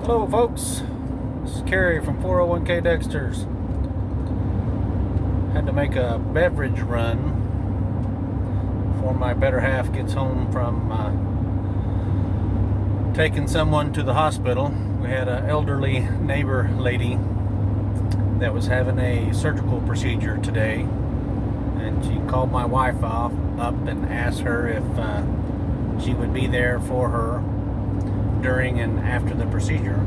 Hello folks, this is Kerry from 401k Dexter's. Had to make a beverage run before my better half gets home from taking someone to the hospital. We had an elderly neighbor lady that was having a surgical procedure today, and she called my wife up and asked her if she would be there for her during and after the procedure.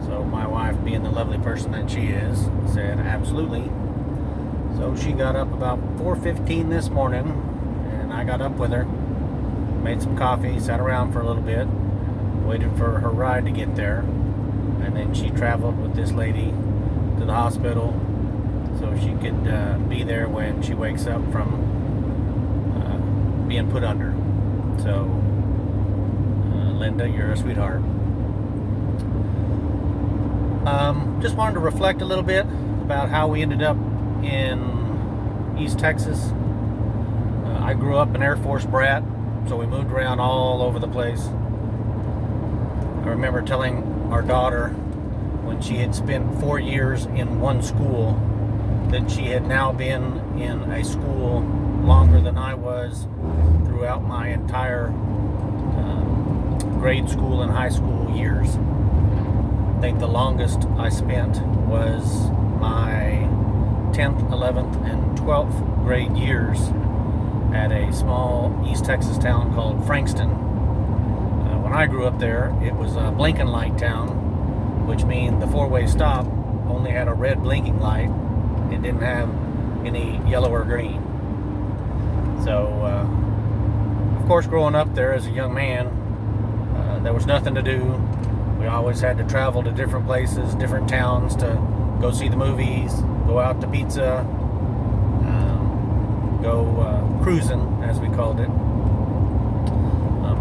So my wife, being the lovely person that she is, said absolutely. So she got up about 4:15 this morning, and I got up with her, made some coffee, sat around for a little bit, waited for her ride to get there, and then she traveled with this lady to the hospital so she could be there when she wakes up from being put under. So Linda, you're a sweetheart. Just wanted to reflect a little bit about how we ended up in East Texas. I grew up an Air Force brat, so we moved around all over the place. I remember telling our daughter when she had spent 4 years in one school that she had now been in a school longer than I was throughout my entire grade school and high school years. I think the longest I spent was my 10th, 11th, and 12th grade years at a small East Texas town called Frankston. When I grew up there, it was a blinking light town, which means the four-way stop only had a red blinking light. It didn't have any yellow or green. So, of course, growing up there as a young man, there was nothing to do. We always had to travel to different places, different towns to go see the movies, go out to pizza, go cruising, as we called it.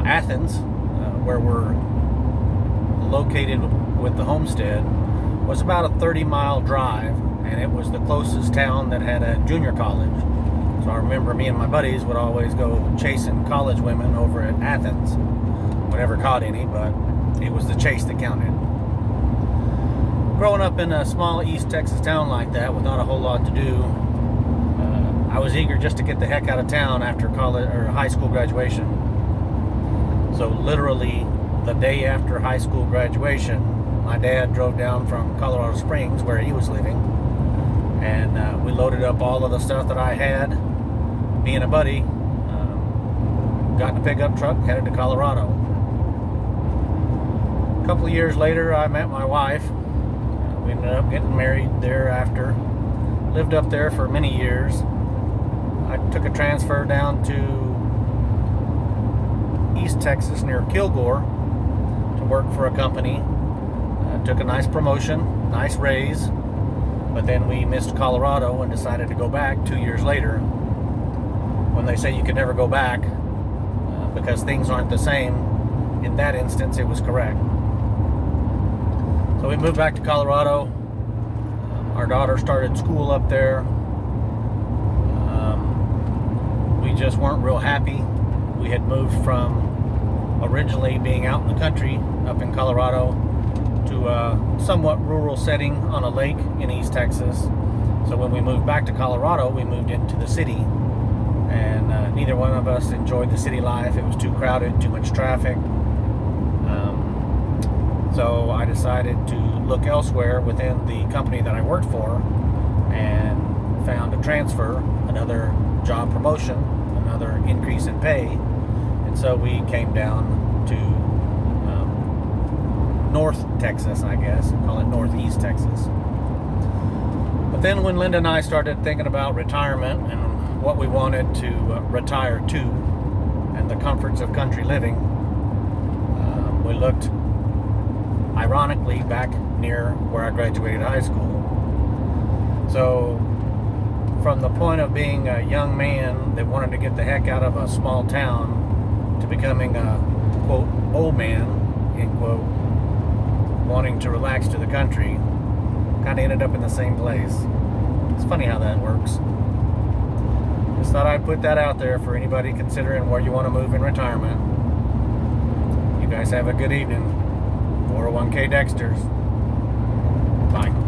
Athens, where we're located with the homestead, was about a 30-mile drive, and it was the closest town that had a junior college. So I remember me and my buddies would always go chasing college women over at Athens. We never caught any, but it was the chase that counted. Growing up in a small East Texas town like that with not a whole lot to do, I was eager just to get the heck out of town after college or high school graduation. So literally the day after high school graduation, my dad drove down from Colorado Springs, where he was living, and we loaded up all of the stuff that I had. Me and a buddy got in a pickup truck, headed to Colorado. A couple of years later, I met my wife. We ended up getting married thereafter. Lived up there for many years. I took a transfer down to East Texas near Kilgore to work for a company. Took a nice promotion, nice raise, but then we missed Colorado and decided to go back 2 years later. When they say you can never go back because things aren't the same, in that instance it was correct. So we moved back to Colorado. Our daughter started school up there. We just weren't real happy. We had moved from originally being out in the country up in Colorado to a somewhat rural setting on a lake in East Texas. So when we moved back to Colorado, we moved into the city, and neither one of us enjoyed the city life. It was too crowded, too much traffic. So I decided to look elsewhere within the company that I worked for, and found a transfer, another job promotion, another increase in pay, and so we came down to North Texas, I guess, call it Northeast Texas. But then when Linda and I started thinking about retirement and what we wanted to retire to, and the comforts of country living, we looked ironically back near where I graduated high school. So from the point of being a young man that wanted to get the heck out of a small town to becoming a, quote, old man, end quote, wanting to relax to the country, kind of ended up in the same place. It's funny how that works. Just thought I'd put that out there for anybody considering where you want to move in retirement. You guys have a good evening. 401k Dexter's. Bye.